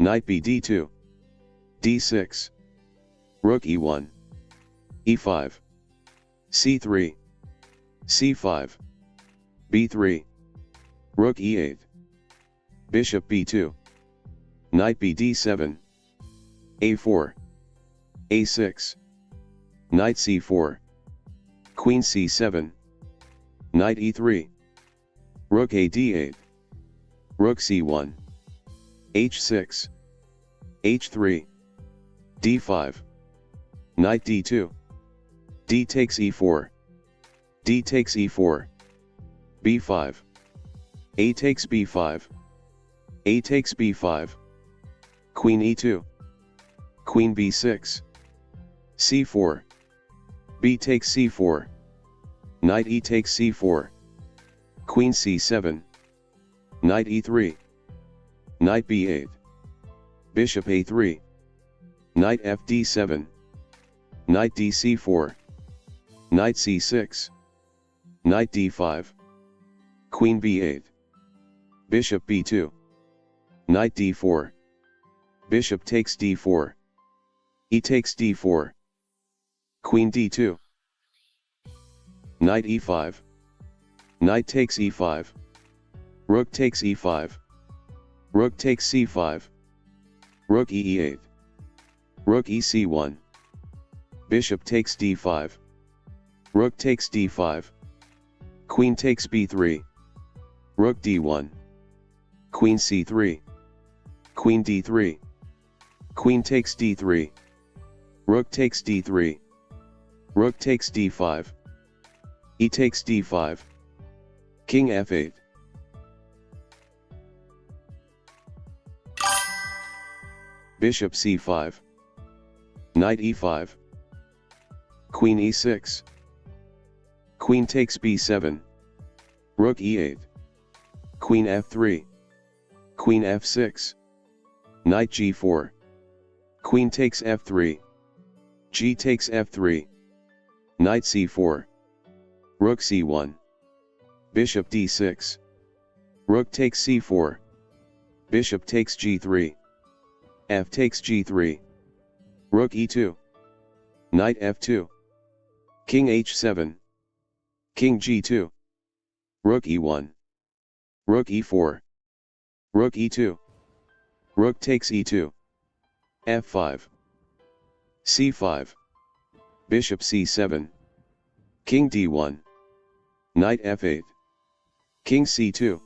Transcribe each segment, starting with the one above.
Knight b d2, d6, rook e1, e5, c3, c5, b3, rook e8, bishop b2, knight b d7, a4, a6, knight c4, queen c7, knight e3, rook a d8, rook c1, h6, h3, d5, knight d2, d takes e4, d takes e4, b5, a takes b5, a takes b5, queen e2, queen b6, c4, b takes c4, knight e takes c4, queen c7, knight e3, knight b8, bishop a3, knight f d7, knight d c4, knight c6, knight d5, queen b8, bishop b2, knight d4, bishop takes d4, e takes d4, queen d2, knight e5, knight takes e5, rook takes e5, rook takes c5, rook e8, rook ec1, bishop takes d5, rook takes d5, queen takes b3, rook d1, queen c3, queen d3, queen takes d3, rook takes d3, rook takes d5, e takes d5, king f8. Bishop c5, knight e5, queen e6, queen takes b7, rook e8, queen f3, queen f6, knight g4, queen takes f3, g takes f3, knight c4, rook c1, bishop d6, rook takes c4, bishop takes g3, f takes g3, rook e2, knight f2, king h7, king g2, rook e1, rook e4, rook e2, rook takes e2, f5, c5, bishop c7, king d1, knight f8, king c2,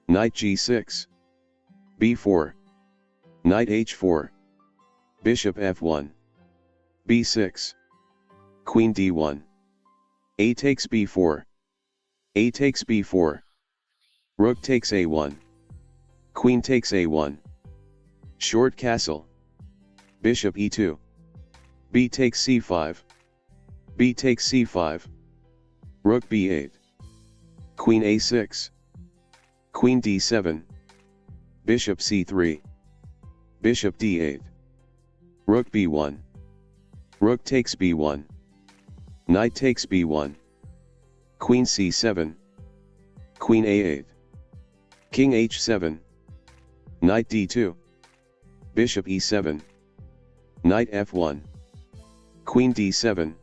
knight g6, b4, knight h4, bishop f1, b6, queen d1, a takes b4, a takes b4, rook takes a1, queen takes a1, short castle, bishop e2, b takes c5, b takes c5, rook b8, queen a6, queen d7, bishop c3, bishop d8, rook b1, rook takes b1, knight takes b1, queen c7, queen a8, king h7, knight d2, bishop e7, knight f1, queen d7,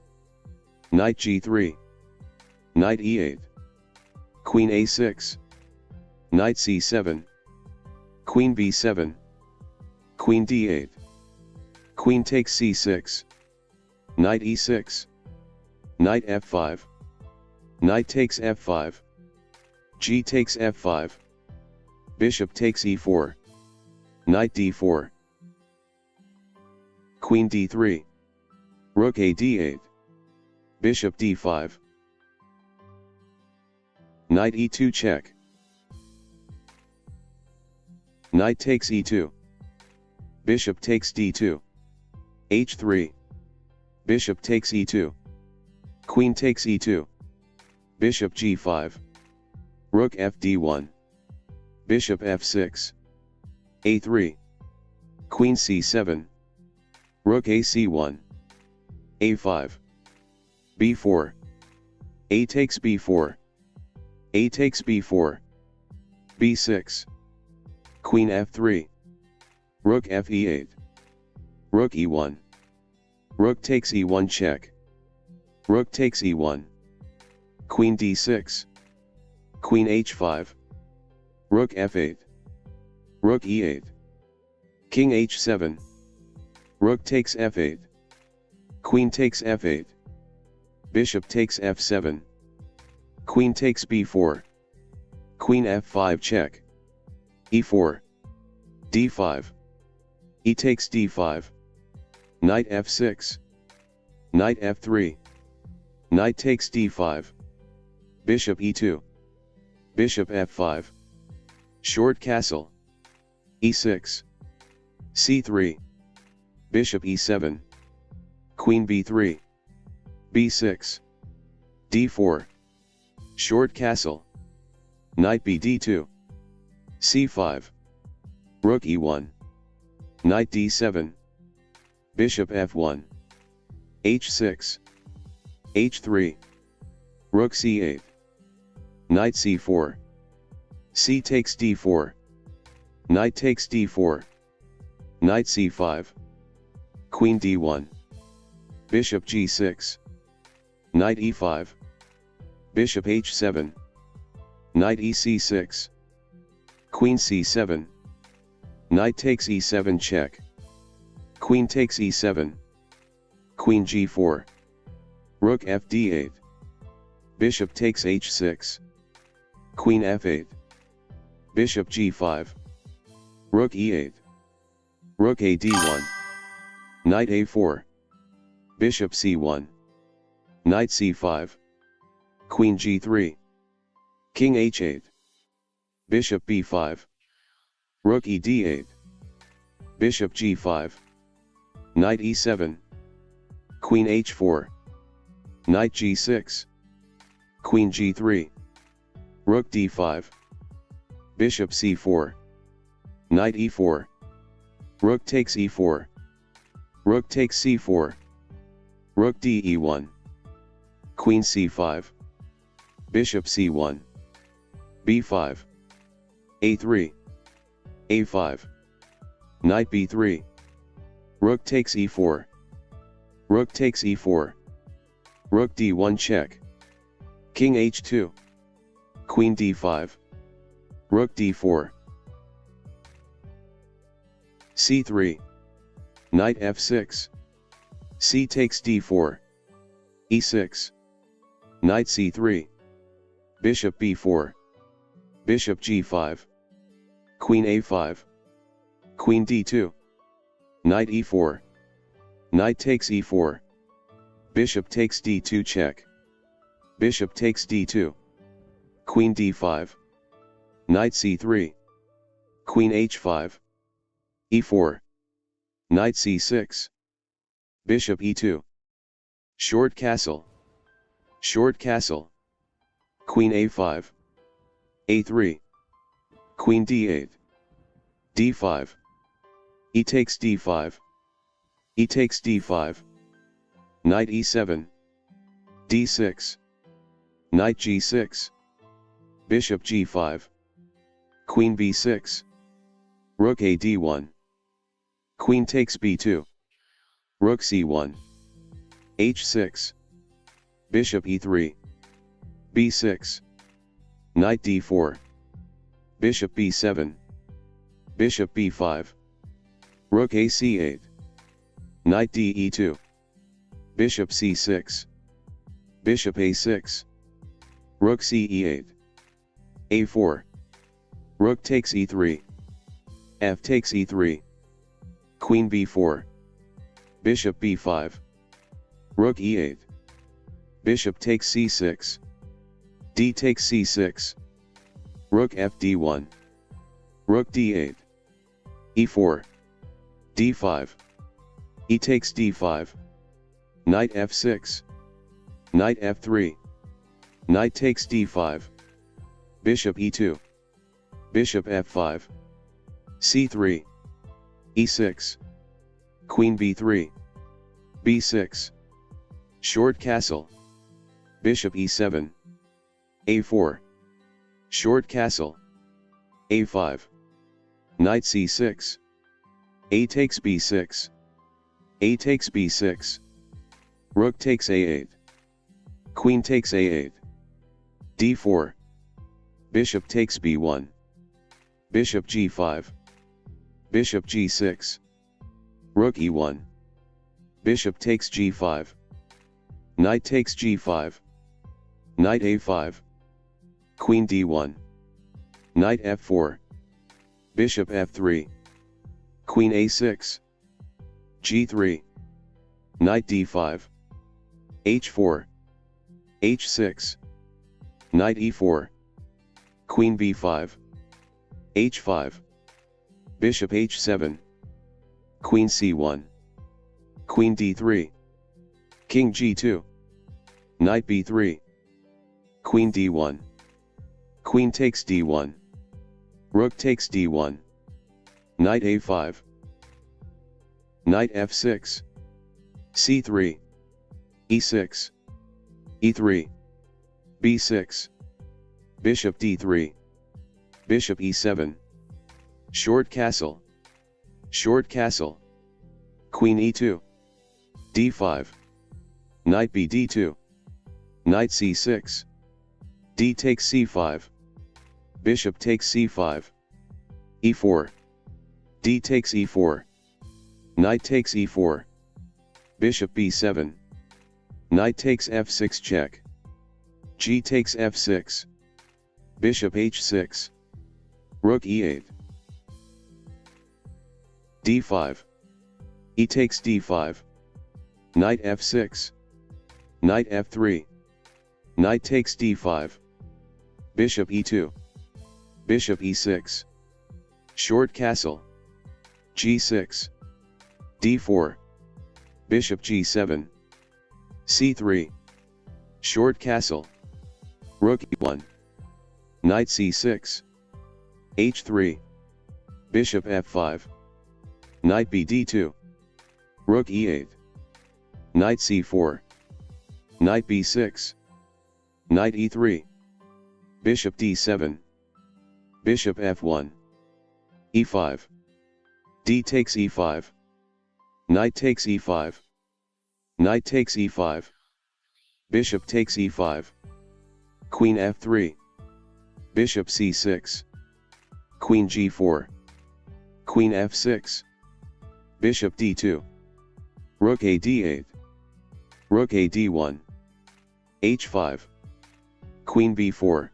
knight g3, knight e8, queen a6, knight c7, queen b7, queen d8, queen takes c6, knight e6, knight f5, knight takes f5, g takes f5, bishop takes e4, knight d4, queen d3, rook a d8, bishop d5, knight e2 check, knight takes e2, bishop takes d2, h3, bishop takes e2, queen takes e2, bishop g5, rook fd1, bishop f6, a3, queen c7, rook ac1, a5, b4, a takes b4, a takes b4, b6, queen f3, Rook f e8. Rook e1. Rook takes e1 check. Rook takes e1. Queen d6. Queen h5. Rook f8. Rook e8. King h7. Rook takes f8. Queen takes f8. Bishop takes f7. Queen takes b4. Queen f5 check. e4. d5. E takes d5. Knight f6. Knight f3. Knight takes d5. Bishop e2. Bishop f5. Short castle. e6. c3. Bishop e7. Queen b3. b6. d4. Short castle. Knight bd2. c5. Rook e1. Knight d7. Bishop f1. h6. h3. Rook c8. Knight c4. C takes d4. Knight takes d4. Knight c5. Queen d1. Bishop g6. Knight e5. Bishop h7. Knight ec6. Queen c7. Knight takes e7 check. Queen takes e7. Queen g4. Rook fd8. Bishop takes h6. Queen f8. Bishop g5. Rook e8. Rook a d1. Knight a4. Bishop c1. Knight c5. Queen g3. King h8. Bishop b5. Rook e d8. Bishop g5. Knight e7. Queen h4. Knight g6. Queen g3. Rook d5. Bishop c4. Knight e4. Rook takes e4. Rook takes c4. Rook de1. Queen c5. Bishop c1. b5. a3. a5. Knight b3. Rook takes e4. Rook takes e4. Rook d1 check. King h2. Queen d5. Rook d4. c3. Knight f6. C takes d4. e6. Knight c3. Bishop b4. Bishop g5. Queen a5. Queen d2. Knight e4. Knight takes e4. Bishop takes d2 check. Bishop takes d2. Queen d5. Knight c3. Queen h5. e4. Knight c6. Bishop e2. Short castle. Short castle. Queen a5. a3. Queen d8. d5. E takes d5. E takes d5. Knight e7. d6. Knight g6. Bishop g5. Queen b6. Rook a d1. Queen takes b2. Rook c1. h6. Bishop e3. b6. Knight d4. Bishop b7. Bishop b5. Rook a c8. Knight de2. Bishop c6. Bishop a6. Rook ce8. a4. Rook takes e3. F takes e3. Queen b4. Bishop b5. Rook e8. Bishop takes c6. D takes c6. Rook fd1. Rook d8. e4. d5. E takes d5. Knight f6. Knight f3. Knight takes d5. Bishop e2. Bishop f5. c3. e6. Queen b3. b6. Short castle. Bishop e7. a4. Short castle. a5. Knight c6. A takes b6. A takes b6. Rook takes a8. Queen takes a8. d4. Bishop takes b1. Bishop g5. Bishop g6. Rook e1. Bishop takes g5. Knight takes g5. Knight a5. Queen d1. Knight f4. Bishop f3. Queen a6. g3. Knight d5. h4. h6. Knight e4. Queen b5. h5. Bishop h7. Queen c1. Queen d3. King g2. Knight b3. Queen d1. Queen takes d1. Rook takes d1. Knight a5. Knight f6. c3. e6. e3. b6. Bishop d3. Bishop e7. Short castle. Short castle. Queen e2. d5. Knight b d2. Knight c6. D takes c5. Bishop takes c5. e4. D takes e4. Knight takes e4. Bishop b7. Knight takes f6 check. G takes f6. Bishop h6. Rook e8. d5. E takes d5. Knight f6. Knight f3. Knight takes d5. Bishop e2. Bishop e6. Short castle. g6. d4. Bishop g7. c3. Short castle. Rook e1. Knight c6. h3. Bishop f5. Knight b d2. Rook e8. Knight c4. Knight b6. Knight e3. Bishop d7. Bishop f1. e5. D takes e5. Knight takes e5. Knight takes e5. Bishop takes e5. Queen f3. Bishop c6. Queen g4. Queen f6. Bishop d2. Rook a d8. Rook a d1. h5. Queen b4.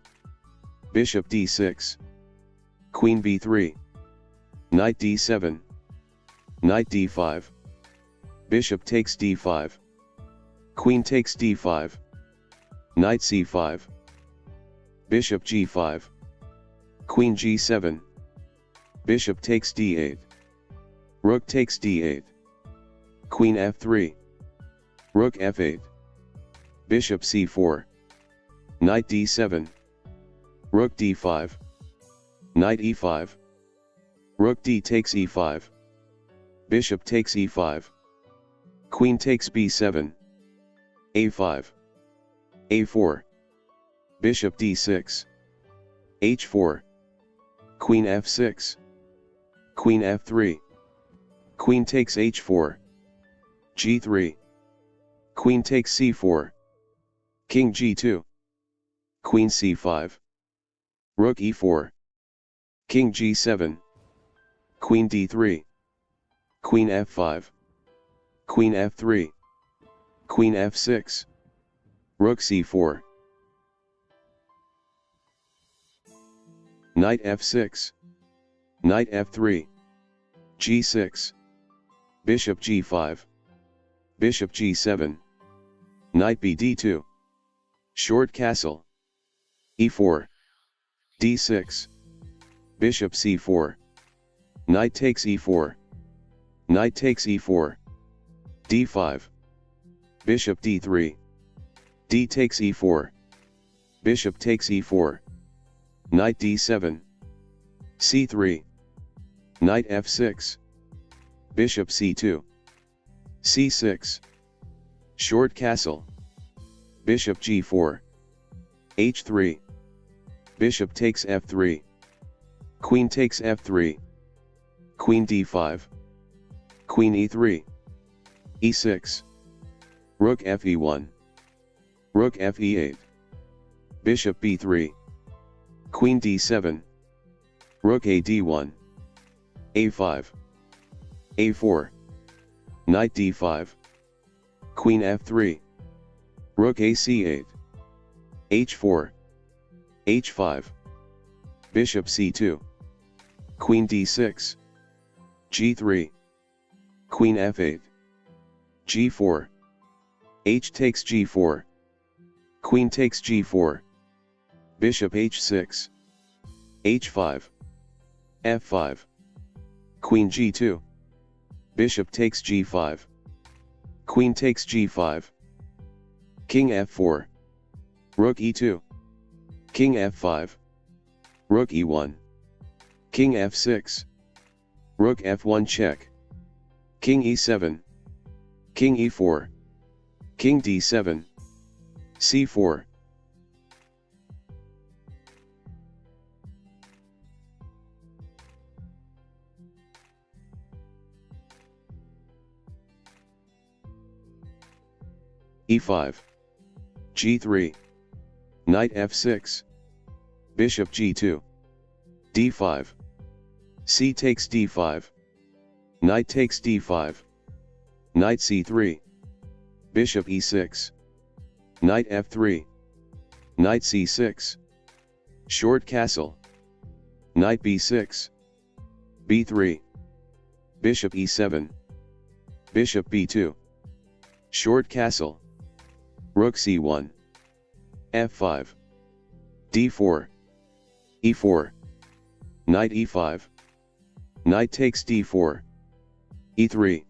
Bishop d6. Queen b3. Knight d7. Knight d5. Bishop takes d5. Queen takes d5. Knight c5. Bishop g5. Queen g7. Bishop takes d8. Rook takes d8. Queen f3. Rook f8. Bishop c4. Knight d7. Rook d5. Knight e5. Rook d takes e5. Bishop takes e5. Queen takes b7. a5. a4. Bishop d6. h4. Queen f6. Queen f3. Queen takes h4. g3. Queen takes c4. King g2. Queen c5. Rook e4. King g7. Queen d3. Queen f5. Queen f3. Queen f6. Rook c4. Knight f6. Knight f3. g6. Bishop g5. Bishop g7. Knight b d2. Short castle. e4. d6. Bishop c4. Knight takes e4. Knight takes e4. d5. Bishop d3. D takes e4. Bishop takes e4. Knight d7. c3. Knight f6. Bishop c2. c6. Short castle. Bishop g4. h3. Bishop takes f3. Queen takes f3. Queen d5. Queen e3, e6, Rook fe1, Rook fe8, Bishop b3, Queen d7, Rook a d1, a5, a4, Knight d5, Queen f3, Rook a c8, h4, h5, Bishop c2, Queen d6, g3, Queen f8, g4, h takes g4, Queen takes g4, Bishop h6, h5, f5, Queen g2, Bishop takes g5, Queen takes g5, King f4, Rook e2, King f5, Rook e1, King f6, Rook f1 check, King e7, King e4, King d7, c4, e5, g3, Knight f6, Bishop g2, d5, c takes d5, Knight takes d5, Knight c3, Bishop e6, Knight f3, Knight c6, short castle, Knight b6, b3, Bishop e7, Bishop b2, short castle, Rook c1, f5, d4, e4, Knight e5, Knight takes d4, e3,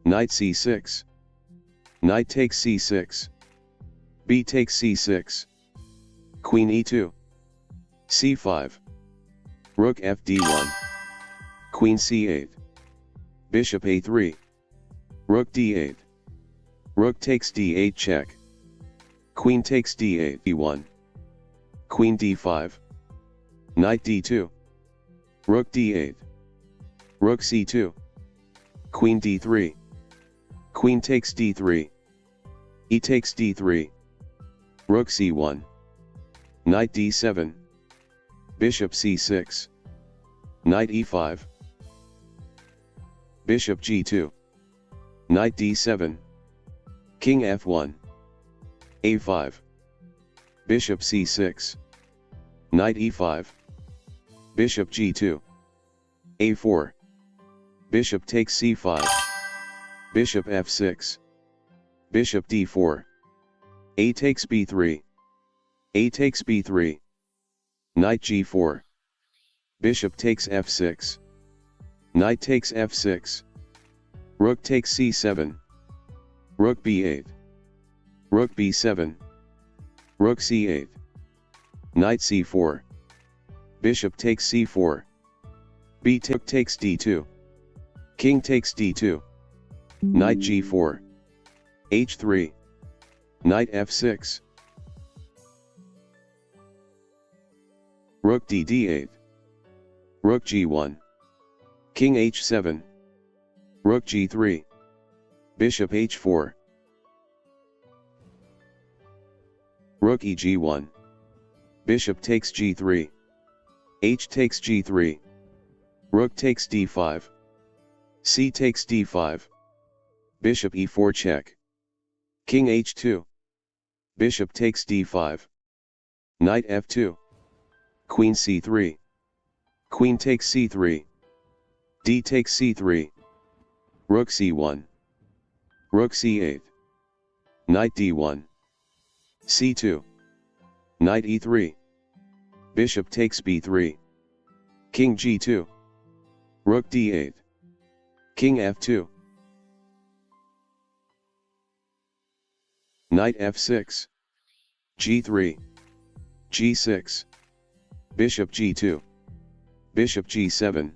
Knight c6, Knight takes c6, b takes c6, Queen e2, c5, Rook fd1, Queen c8, Bishop a3, Rook d8, Rook takes d8 check, Queen takes d8 e1, Queen d5, Knight d2, Rook d8, Rook c2, Queen d3, Queen takes d3, e takes d3, Rook c1, Knight d7, Bishop c6, Knight e5, Bishop g2, Knight d7, King f1, a5, Bishop c6, Knight e5, Bishop g2, a4, Bishop takes c5, Bishop f6, Bishop d4, a takes b3, a takes b3, Knight g4, Bishop takes f6, Knight takes f6, Rook takes c7, Rook b8, Rook b7, Rook c8, Knight c4, Bishop takes c4, b takes d2, King takes d2, Knight g4, h3, Knight f6, Rook d8, Rook g1, King h7, Rook g3, Bishop h4, Rook eg1, Bishop takes g3, h takes g3, Rook takes d5, c takes d5, Bishop e4 check, King h2, Bishop takes d5, Knight f2, Queen c3, Queen takes c3, d takes c3, Rook c1, Rook c8, Knight d1, c2, Knight e3, Bishop takes b3, King g2, Rook d8, King f2, Knight f6, g3, g6, Bishop g2, Bishop g7,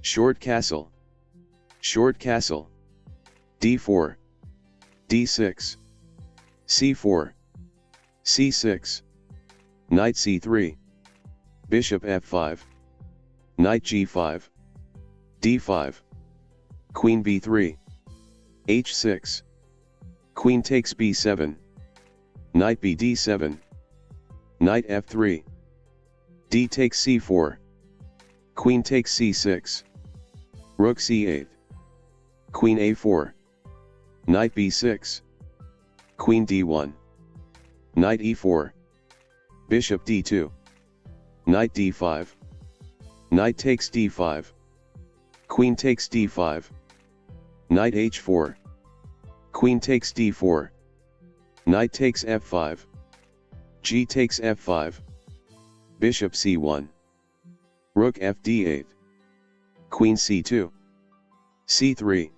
short castle, d4, d6, c4, c6, Knight c3, Bishop f5, Knight g5, d5, Queen b3. h6. Queen takes b7. Knight bd7. Knight f3. D takes c4. Queen takes c6. Rook c8. Queen a4. Knight b6. Queen d1. Knight e4. Bishop d2. Knight d5. Knight takes d5. Queen takes d5. Knight h4. Queen takes d4. Knight takes f5. G takes f5. Bishop c1. Rook f d8. Queen c2. c3.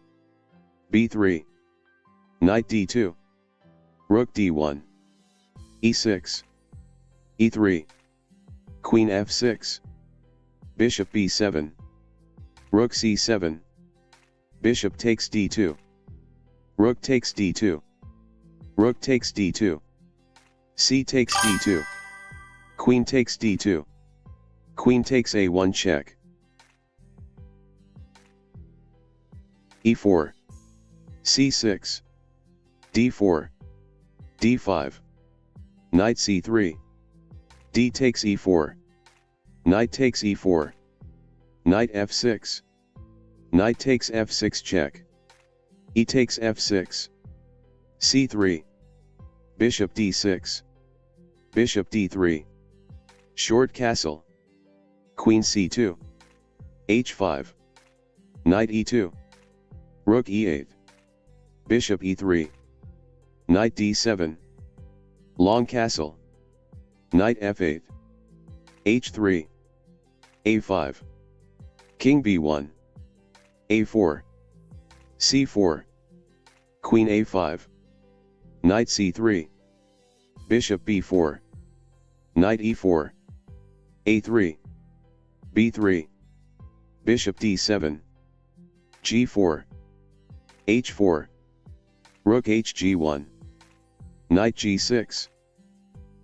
b3. Knight d2. Rook d1. e6. e3. Queen f6. Bishop b7. Rook c7. Bishop takes d2. Rook takes d2. Rook takes d2. C takes d2. Queen takes d2. Queen takes a1 check. e4. c6. d4. d5. Knight c3. D takes e4. Knight takes e4. Knight f6. Knight takes f6 check. E takes f6. c3. Bishop d6. Bishop d3. Short castle. Queen c2. h5. Knight e2. Rook e8. Bishop e3. Knight d7. Long castle. Knight f8. h3. a5. King b1. a4. c4. Queen a5. Knight c3. Bishop b4. Knight e4. a3. b3. Bishop d7. g4. h4. Rook hg1. Knight g6.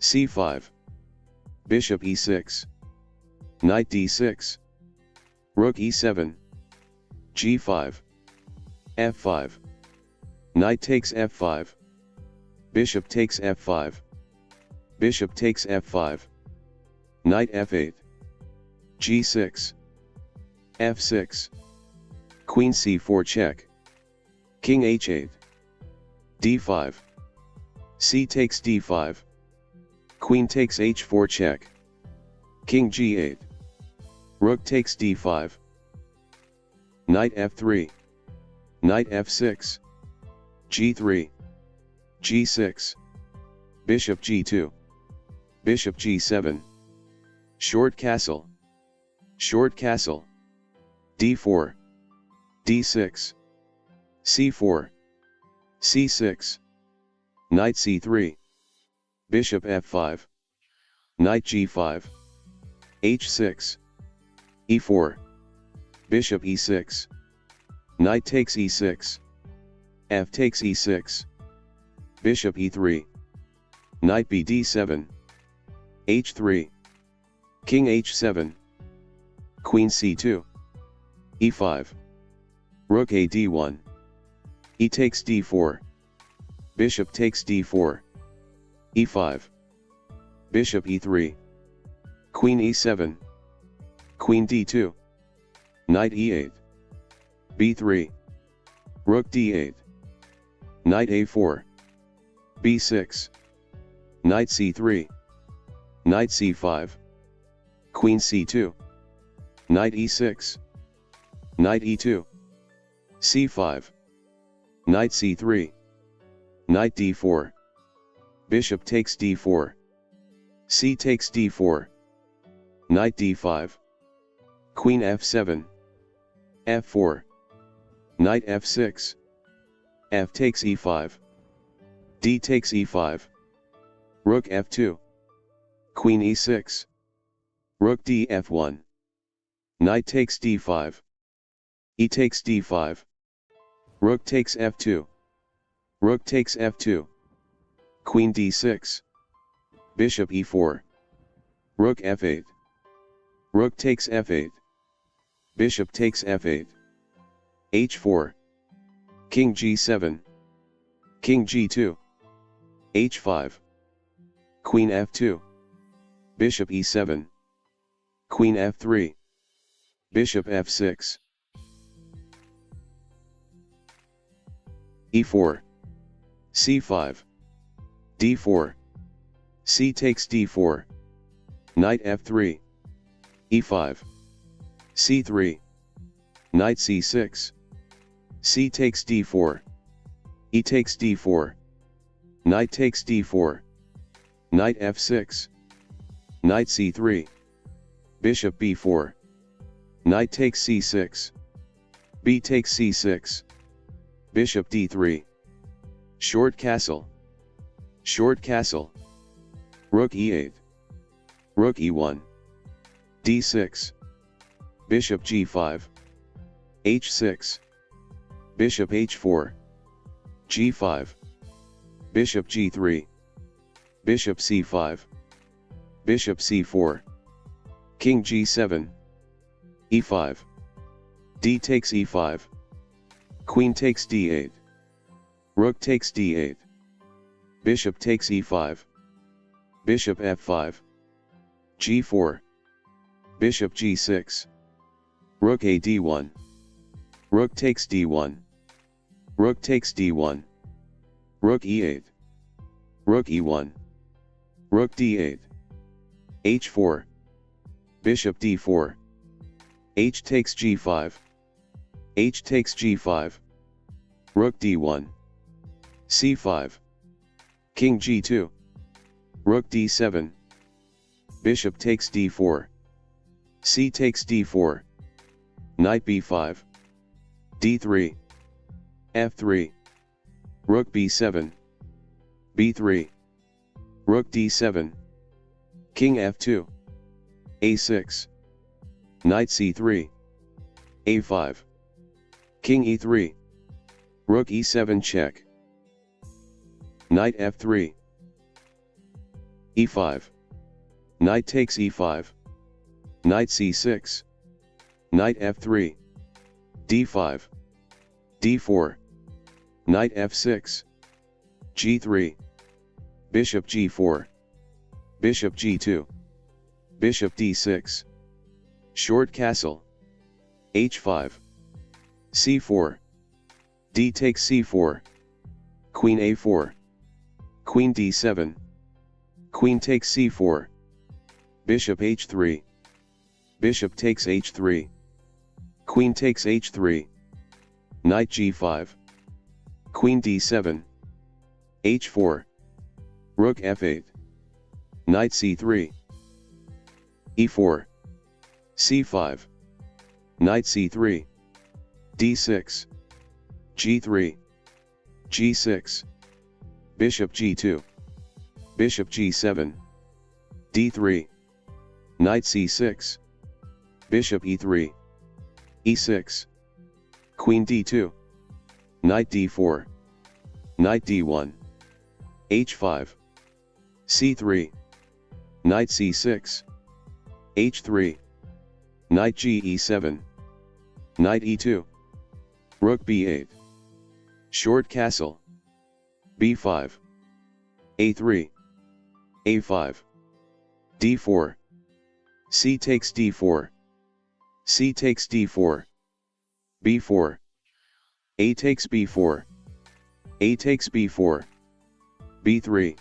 c5. Bishop e6. Knight d6. Rook e7. g5. f5. Knight takes f5. Bishop takes f5. Bishop takes f5. Knight f8. g6. f6. Queen c4 check. King h8. d5. C takes d5. Queen takes h4 check. King g8. Rook takes d5. Knight f3. Knight f6. g3. g6. Bishop g2. Bishop g7. Short castle. Short castle. d4. d6. c4. c6. Knight c3. Bishop f5. Knight g5. h6. e4. Bishop e6. Knight takes e6. F takes e6. Bishop e3. Knight bd7. h3. King h7. Queen c2. e5. Rook a d1. E takes d4. Bishop takes d4. e5. Bishop e3. Queen e7. Queen d2. Knight e8. b3. Rook d8. Knight a4. b6. Knight c3. Knight c5. Queen c2. Knight e6. Knight e2. c5. Knight c3. Knight d4. Bishop takes d4. C takes d4. Knight d5. Queen f7. f4. Knight f6. F takes e5. D takes e5. Rook f2. Queen e6. Rook d f1. Knight takes d5. E takes d5. Rook takes f2. Rook takes f2. Queen d6. Bishop e4. Rook f8. Rook takes f8. Bishop takes f8. h4, king g7, king g2, h5, queen f2, bishop e7, queen f3, bishop f6, e4, c5, d4, c takes d4, knight f3, e5, c3, knight c6, c takes d4, e takes d4, knight takes d4, knight f6, knight c3, bishop b4, knight takes c6, b takes c6, bishop d3, short castle, rook e8, rook e1, d6, bishop g5, h6, bishop h4, g5, bishop g3, bishop c5, bishop c4, king g7, e5, d takes e5, queen takes d8, rook takes d8, bishop takes e5, bishop f5, g4, bishop g6, rook a d1, rook takes d1, rook takes d1, rook e8, rook e1, rook d8, h4, bishop d4, h takes g5, h takes g5, rook d1, c5, king g2, rook d7, bishop takes d4, c takes d4, knight b5, d3, f3, rook b7, b3, rook d7, king f2, a6, knight c3, a5, king e3, rook e7 check, knight f3, e5, knight takes e5, knight c6, knight f3, d5, d4, knight f6, g3, bishop g4, bishop g2, bishop d6, short castle, h5, c4, d takes c4, queen a4, queen d7, queen takes c4, bishop h3, bishop takes h3, queen takes h3, knight g5, queen d7, h4, rook f8, knight c3, e4, c5, knight c3, d6, g3, g6, bishop g2, bishop g7, d3, knight c6, bishop e3, e6, queen d2, knight d4, knight d1, h5, c3, knight c6, h3, knight ge7, knight e2, rook b8, short castle, b5, a3, a5, d4, c takes d4, c takes d4, b4, a takes b4, a takes b4, b3,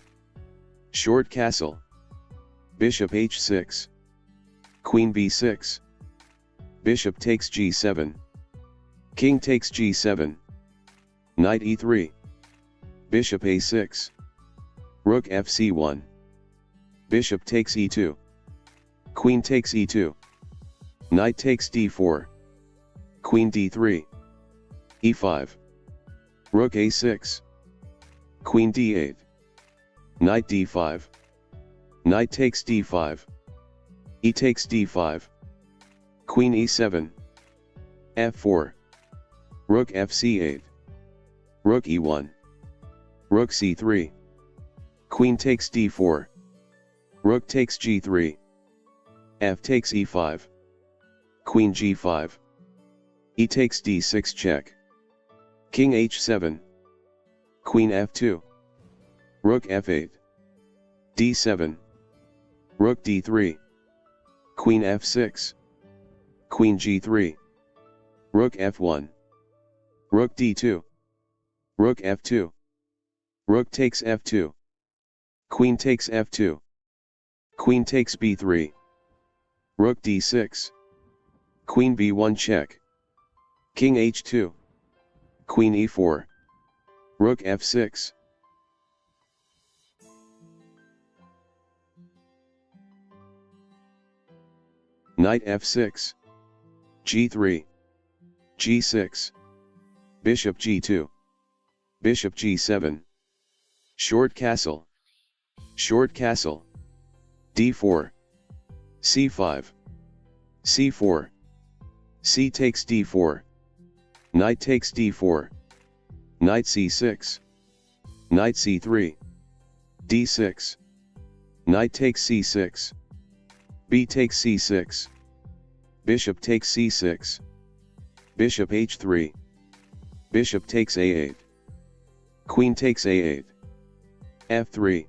short castle, bishop h6, queen b6, bishop takes g7, king takes g7, knight e3, bishop a6, rook fc1, bishop takes e2, queen takes e2, knight takes d4, queen d3, e5, rook a6, queen d8, knight d5, knight takes d5, e takes d5, queen e7, f4, rook fc8, rook e1, rook c3, queen takes d4, rook takes g3, f takes e5, queen g5, E takes d6 check. King h7. Queen f2. Rook f8. d7. Rook d3. Queen f6. Queen g3. Rook f1. Rook d2. Rook f2. Rook takes f2. Queen takes f2. Queen takes b3. Rook d6. Queen b1 check. King h2. Queen e4. Rook f6. Knight f6. g3. g6. Bishop g2. Bishop g7. Short castle. Short castle. d4. c5. c4. C takes d4. Knight takes d4. Knight c6. Knight c3. d6. Knight takes c6. B takes c6. Bishop takes c6. Bishop h3. Bishop takes a8. Queen takes a8. f3.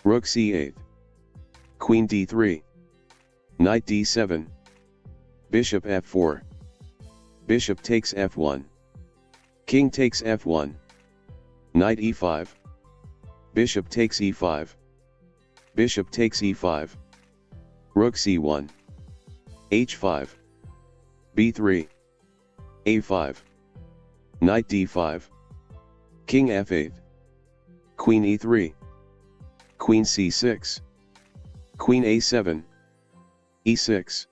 Rook c8. Queen d3. Knight d7. Bishop f4. Bishop takes f1. King takes f1. Knight e5. Bishop takes e5. Bishop takes e5. Rook c1. h5. b3. a5. Knight d5. King f8. Queen e3. Queen c6. Queen a7. e6.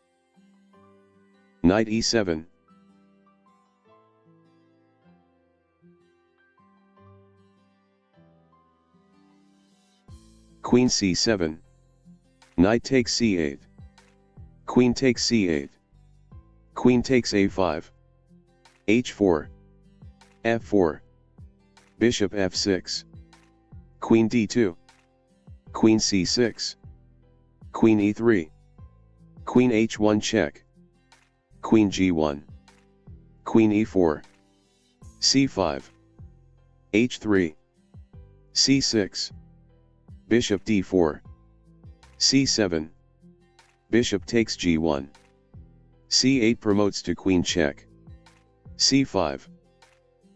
Knight e7. Queen c7. Knight takes c8. Queen takes c8. Queen takes a5. h4. f4. Bishop f6. Queen d2. Queen c6. Queen e3. Queen h1 check. Queen g1. Queen e4. c5. h3. c6. Bishop d4. c7. Bishop takes g1. c8 promotes to queen check. c5.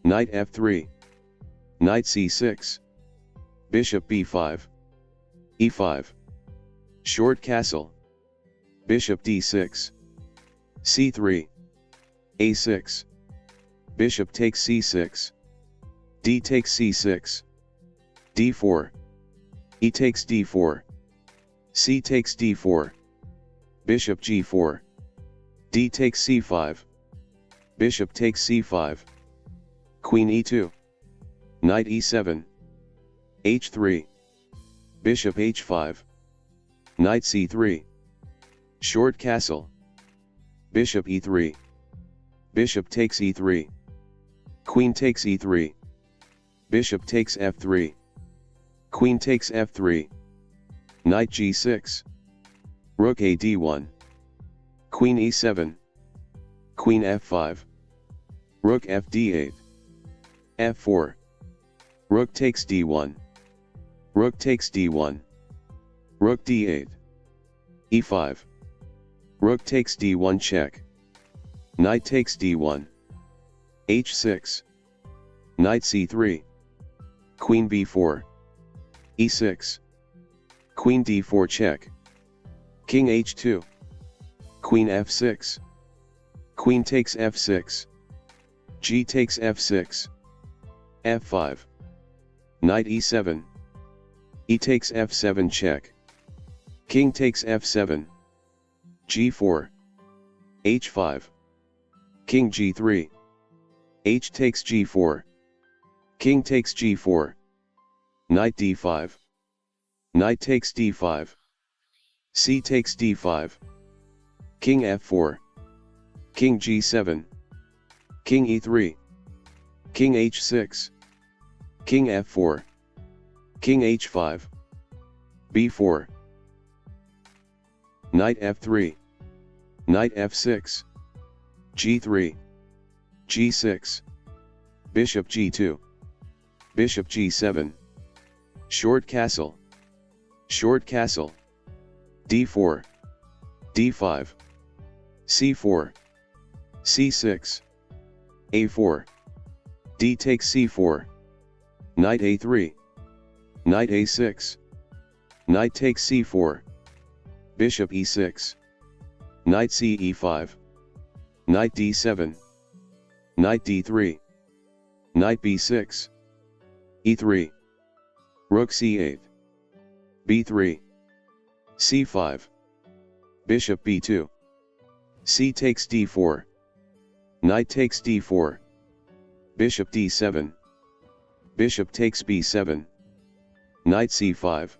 Knight f3. Knight c6. Bishop b5. e5. Short castle. Bishop d6. c3. a6. Bishop takes c6. d takes c6. d4. E takes d4. C takes d4. Bishop g4. D takes c5. Bishop takes c5. Queen e2. Knight e7. h3. Bishop h5. Knight c3. Short castle. Bishop e3. Bishop takes e3. Queen takes e3. Bishop takes f3. Queen takes f3. Knight g6. Rook a d1. Queen e7. Queen f5. Rook f d8. f4. Rook takes d1. Rook takes d1. Rook d8. e5. Rook takes d1 check. Knight takes d1. h6. Knight c3. Queen b4. e6. Queen d4 check. King h2. Queen f6. Queen takes f6. G takes f6. f5. Knight e7. E takes f7 check. King takes f7. g4. h5. King g3. H takes g4. King takes g4. Knight d5. Knight takes d5. C takes d5. King f4. King g7. King e3. King h6. King f4. King h5. b4. Knight f3. Knight f6. g3. g6, bishop g2, bishop g7, short castle, d4, d5, c4, c6, a4, d takes c4, knight a3, knight a6, knight takes c4, bishop e6, knight ce5, knight d7, knight d3, knight b6, e3, rook c8, b3, c5, bishop b2, c takes d4, knight takes d4, bishop d7, bishop takes b7, knight c5,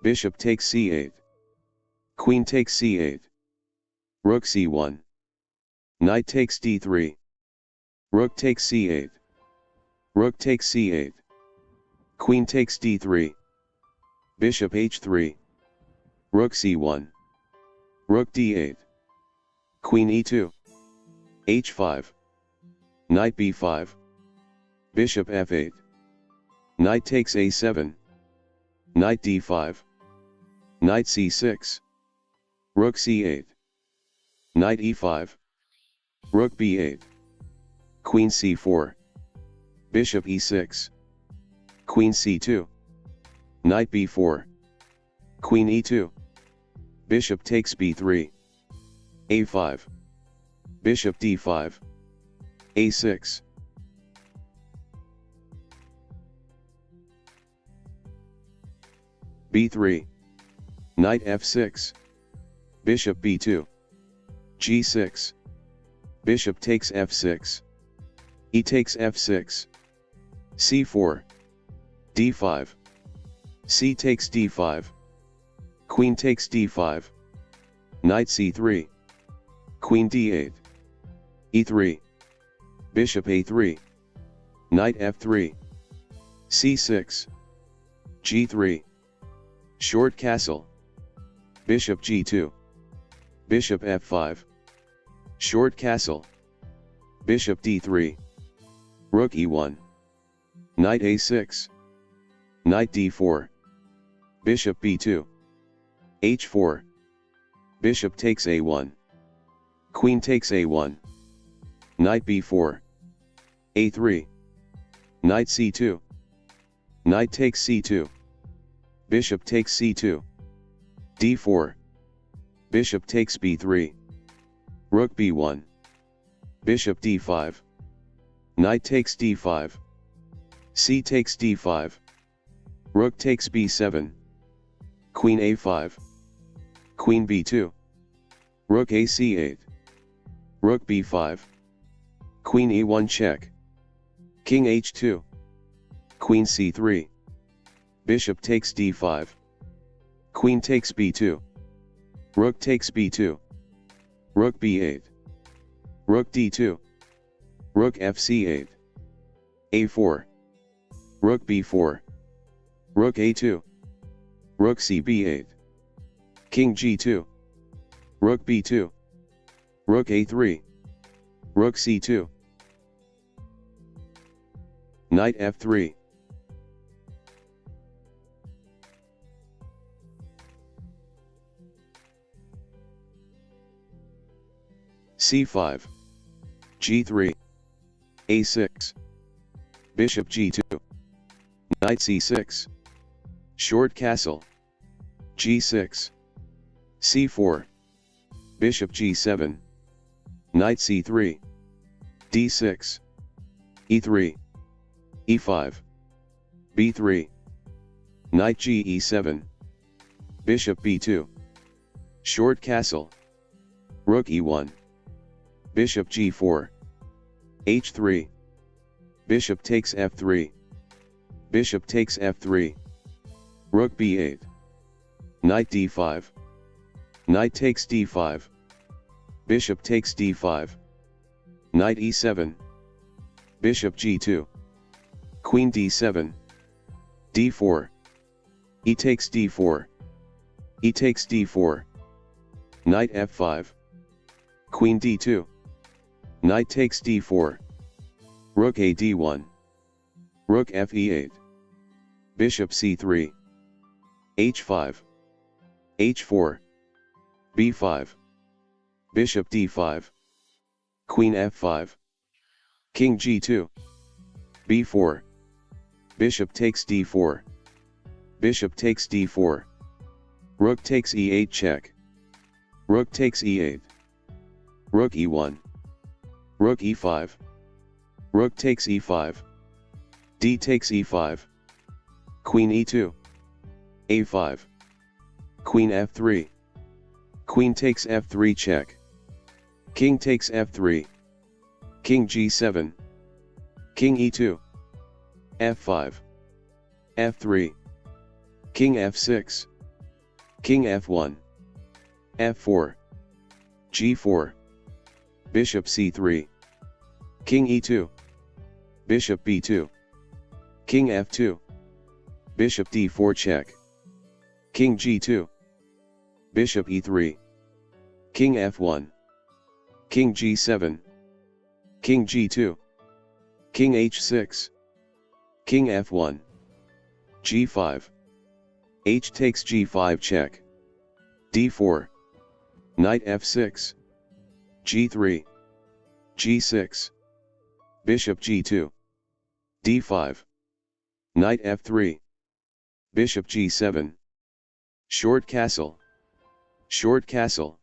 bishop takes c8, queen takes c8, rook c1, knight takes d3, rook takes c8, rook takes c8, queen takes d3, bishop h3, rook c1, rook d8, queen e2, h5, knight b5, bishop f8, knight takes a7, knight d5, knight c6, rook c8, knight e5, rook b8, queen c4, bishop e6, queen c2, knight b4, queen e2, bishop takes b3, a5, bishop d5, a6, b3, knight f6, bishop b2, g6, bishop takes f6, e takes f6, c4, d5, c takes d5, queen takes d5, knight c3, queen d8, e3, bishop a3, knight f3, c6, g3, short castle, bishop g2, bishop f5, short castle, bishop d3, rook e1, knight a6, knight d4, bishop b2, h4, bishop takes a1, queen takes a1, knight b4, a3, knight c2, knight takes c2, bishop takes c2, d4, bishop takes b3, rook b1, bishop d5, knight takes d5, c takes d5, rook takes b7, queen a5, queen b2, rook ac8, rook b5, queen e1 check, king h2, queen c3, bishop takes d5, queen takes b2, rook takes b2, rook b8, rook d2, rook fc8, a4, rook b4, rook a2, rook cb8, king g2, rook b2, rook a3, rook c2, knight f3, c5, g3, a6, bishop g2, knight c6, short castle, g6, c4, bishop g7, knight c3, d6, e3, e5, b3, knight ge7, bishop b2, short castle, rook e1, bishop g4, h3, bishop takes f3, bishop takes f3, rook b8, knight d5, knight takes d5, bishop takes d5, knight e7, bishop g2, queen d7, d4, e takes d4, e takes d4, knight f5, queen d2, Knight takes d4. Rook a d1. Rook f e8. Bishop c3. h5. h4. b5. Bishop d5. Queen f5. King g2. b4. Bishop takes d4. Bishop takes d4. Rook takes e8 check. Rook takes e8. Rook e1. Rook e5. Rook takes e5. D takes e5. Queen e2. a5. Queen f3. Queen takes f3 check. King takes f3. King g7. King e2. f5. f3. King f6. King f1. f4. g4. Bishop c3. King e2. Bishop b2. King f2. Bishop d4 check. King g2. Bishop e3. King f1. King g7. King g2. King h6. King f1. g5. H takes g5 check. d4. Knight f6. g3. g6. Bishop g2. d5. Knight f3. Bishop g7. Short castle. Short castle.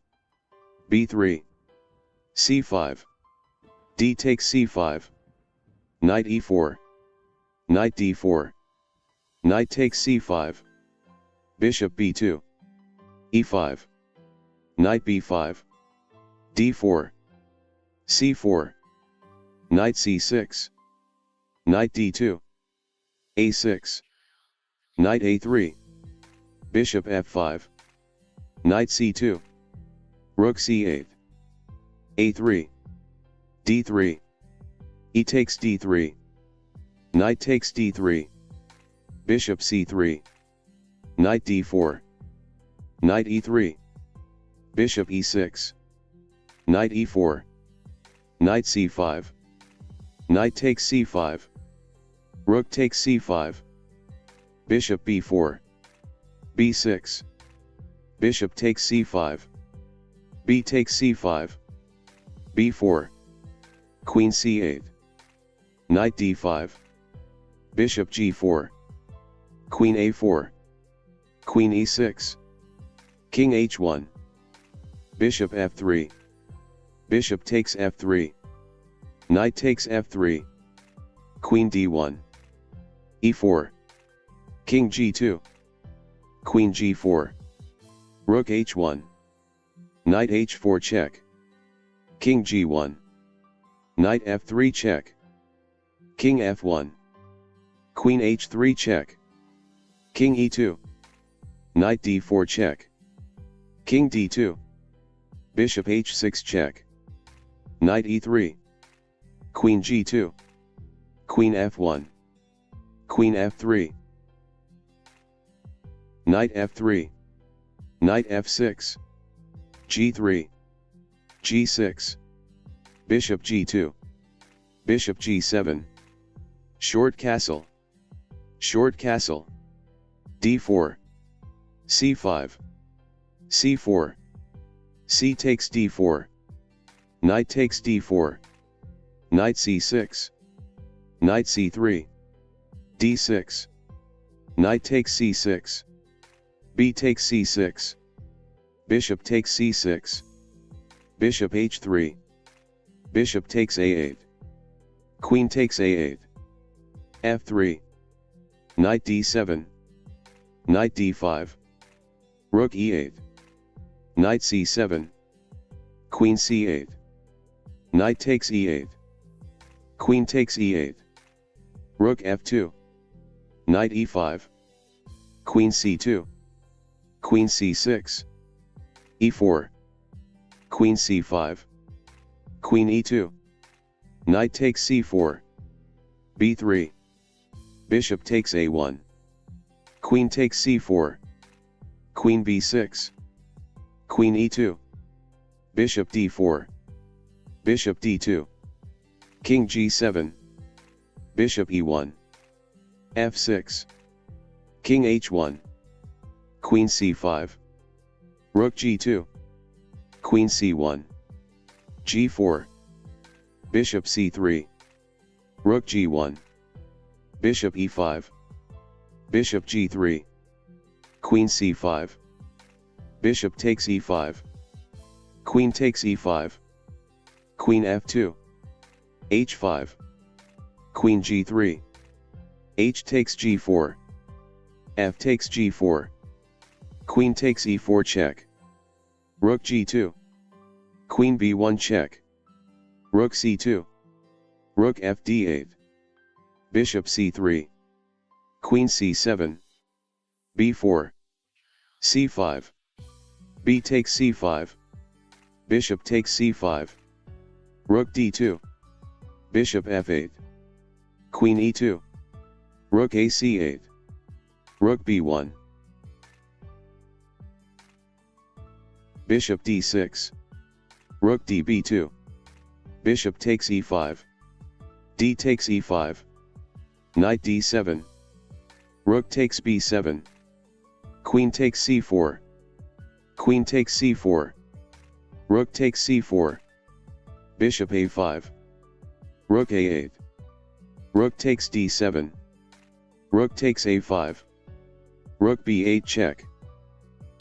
b3. c5. D takes c5. Knight e4. Knight d4. Knight takes c5. Bishop b2. e5. Knight b5. d4. c4. Knight c6. Knight d2. a6. Knight a3. Bishop f5. Knight c2. Rook c8. a3. d3. E takes d3. Knight takes d3. Bishop c3. Knight d4. Knight e3. Bishop e6. Knight e4. Knight c5. Knight takes c5. Rook takes c5. Bishop b4. b6. Bishop takes c5. B takes c5. b4. Queen c8. Knight d5. Bishop g4. Queen a4. Queen e6. King h1. Bishop f3. Bishop takes f3. Knight takes f3. Queen d1. e4. King g2. Queen g4. Rook h1. Knight h4 check. King g1. Knight f3 check. King f1. Queen h3 check. King e2. Knight d4 check. King d2. Bishop h6 check. Knight e3. Queen g2. Queen f1. Queen f3. Knight f3. Knight f6. g3. g6. Bishop g2. Bishop g7. Short castle. Short castle. d4. c5. c4. C takes d4. Knight takes d4. Knight c6. Knight c3. d6. Knight takes c6. B takes c6. Bishop takes c6. Bishop h3. Bishop takes a8. Queen takes a8. f3. Knight d7. Knight d5. Rook e8. Knight c7. Queen c8. Knight takes e8. Queen takes e8. Rook f2. Knight e5. Queen c2. Queen c6. e4. Queen c5. Queen e2. Knight takes c4. b3. Bishop takes a1. Queen takes c4. Queen b6. Queen e2. Bishop d4. Bishop d2. King g7. Bishop e1. f6. King h1. Queen c5. Rook g2. Queen c1. g4. Bishop c3. Rook g1. Bishop e5. Bishop g3. Queen c5. Bishop takes e5. Queen takes e5. Queen f2. h5. Queen g3. h takes g4. f takes g4. Queen takes e4 check. Rook g2. Queen b1 check. Rook c2. Rook f d8. Bishop c3. Queen c7. b4. c5. b takes c5. Bishop takes c5. Rook d2. Bishop f8. Queen e2. Rook a c8. Rook b1. Bishop d6. Rook db2. Bishop takes e5. D takes e5. Knight d7. Rook takes b7. Queen takes c4. Queen takes c4. Rook takes c4. Bishop a5. Rook a8. Rook takes d7. Rook takes a5. Rook b8 check.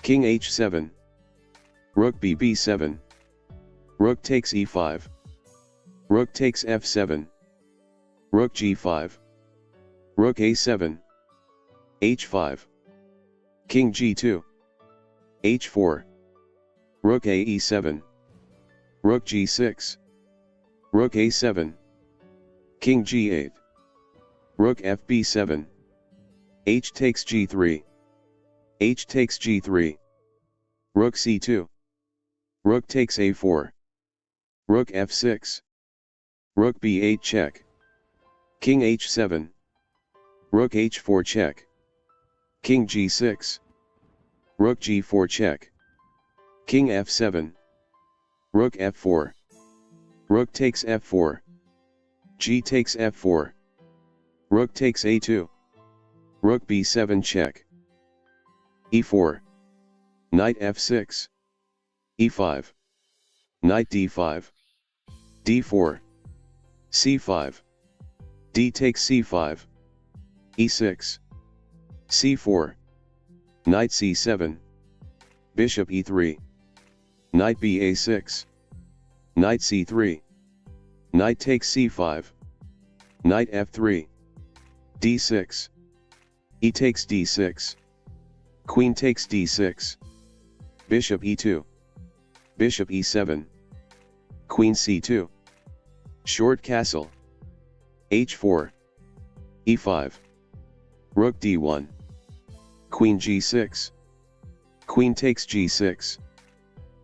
King h7. Rook b7. Rook takes e5. Rook takes f7. Rook g5. Rook a7. h5. King g2. h4. Rook a e7. Rook g6. Rook a7. King g8. Rook fb7. H takes g3. H takes g3. Rook c2. Rook takes a4. Rook f6. Rook b8 check. King h7. Rook h4 check. King g6. Rook g4 check. King f7. Rook f4. Rook takes f4. G takes f4. Rook takes a2. Rook b7 check. e4. Knight f6. e5. Knight d5. d4. c5. D takes c5. e6. c4. Knight c7. Bishop e3. Knight ba6. Knight c3. Knight takes c5. Knight f3. d6. E takes d6. Queen takes d6. Bishop e2. Bishop e7. Queen c2. Short castle. h4. e5. Rook d1. Queen g6. Queen takes g6.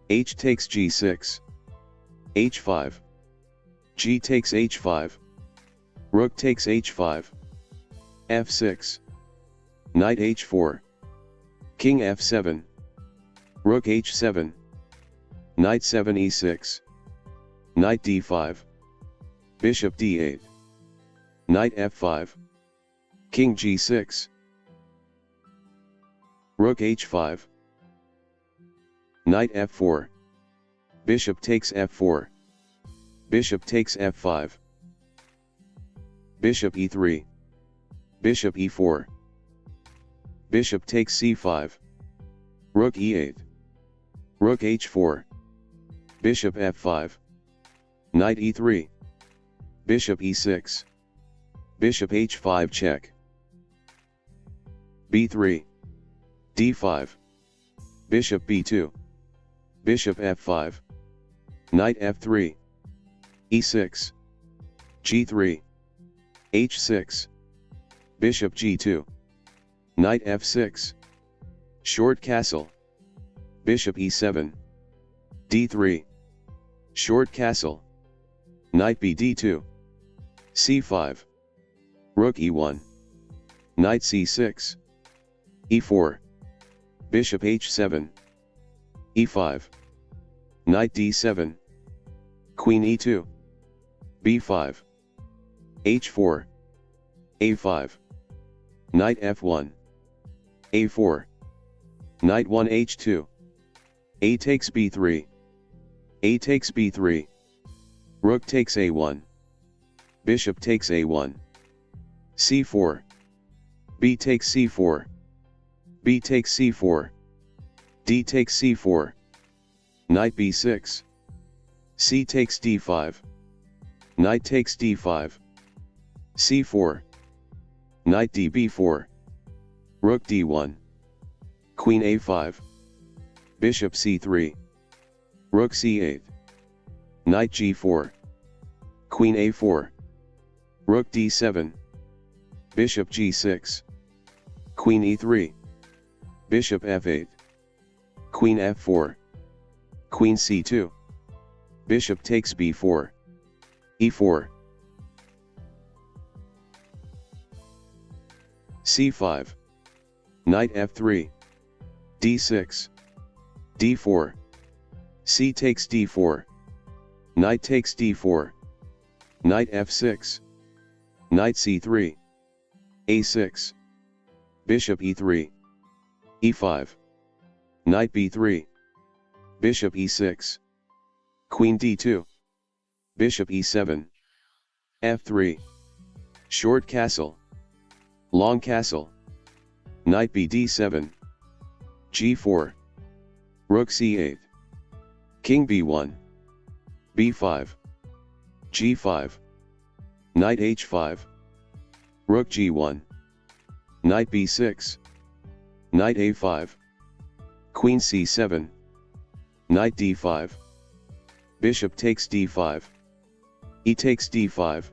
H takes g6. h5. G takes h5. Rook takes h5. f6. Knight h4. King f7. Rook h7. Knight 7 e6. Knight d5. Bishop d8. Knight f5. King g6. Rook h5. Knight f4. Bishop takes f4. Bishop takes f5. Bishop e3. Bishop e4. Bishop takes c5. Rook e8. Rook h4. Bishop f5. Knight e3. Bishop e6. Bishop h5 check. b3. d5. Bishop b2. Bishop f5. Knight f3. e6. g3. h6. Bishop g2. Knight f6. Short castle. Bishop e7. d3. Short castle. Knight bd2. c5. Rook e1. Knight c6. e4. Bishop h7. e5. Knight d7. Queen e2, b5, h4, a5, knight f1, a4, knight 1 h2, a takes b3, a takes b3, rook takes a1, bishop takes a1, c4, b takes c4, b takes c4, d takes c4, knight b6, c takes d5, knight takes d5, c4, knight db4, rook d1, queen a5, bishop c3, rook c8, knight g4, queen a4, rook d7, bishop g6, queen e3, bishop f8, queen f4, queen c2, bishop takes b4, e4, c5, knight f3, d6, d4, c takes d4, knight takes d4, knight f6, knight c3, a6, bishop e3, e5, knight b3, bishop e6, queen d2, bishop e7, f3, short castle, long castle, knight bd7, g4, rook c8, king b1, b5, g5, knight h5, rook g1, knight b6, knight a5, queen c7, knight d5, bishop takes d5, e takes d5,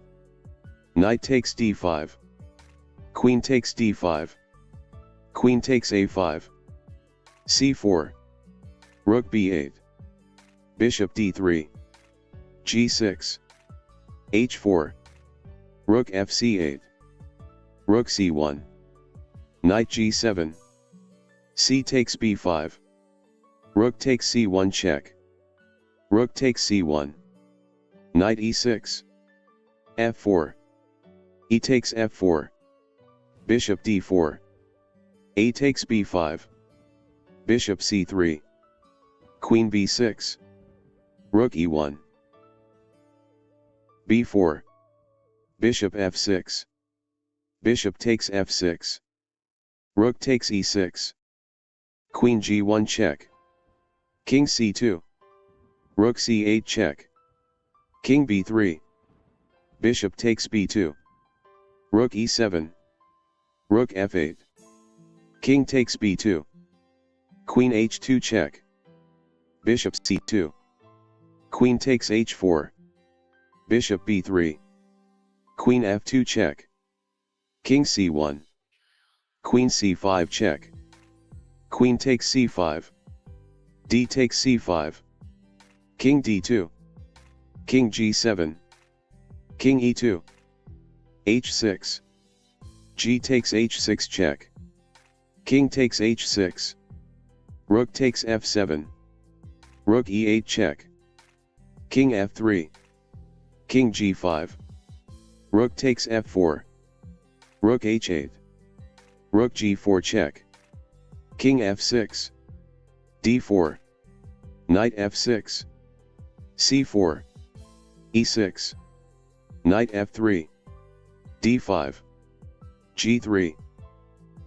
knight takes d5, queen takes d5, queen takes a5, c4, rook b8, bishop d3, g6, h4, rook fc8, rook c1, knight g7, c takes b5, rook takes c1 check, rook takes c1, knight e6, f4, e takes f4, bishop d4, a takes b5, bishop c3, queen b6, rook e1, b4, bishop f6, bishop takes f6, rook takes e6, queen g1 check, king c2, rook c8 check, king b3, bishop takes b2, rook e7, rook f8, king takes b2, queen h2 check, bishop c2, queen takes h4, bishop b3, queen f2 check, king c1, queen c5 check, queen takes c5, d takes c5, king d2, king g7, king e2, h6, g takes h6 check, king takes h6, rook takes f7, rook e8 check, king f3, king g5, rook takes f4, rook h8, rook g4 check, king f6, d4, knight f6, c4, e6, knight f3, d5, g3,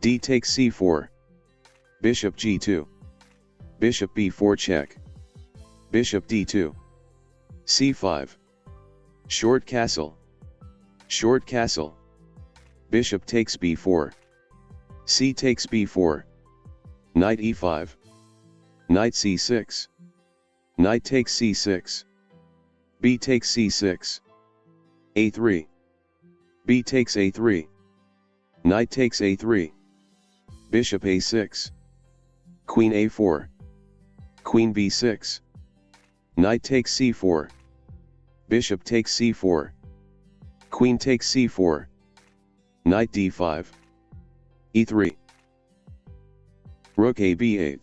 d takes c4, bishop g2, bishop b4 check, bishop d2, c5, short castle, bishop takes b4, c takes b4, knight e5, knight c6, knight takes c6, b takes c6, a3, b takes a3, knight takes a3, bishop a6, queen a4, queen b6, knight takes c4, bishop takes c4, queen takes c4, knight d5, e3, rook a b8,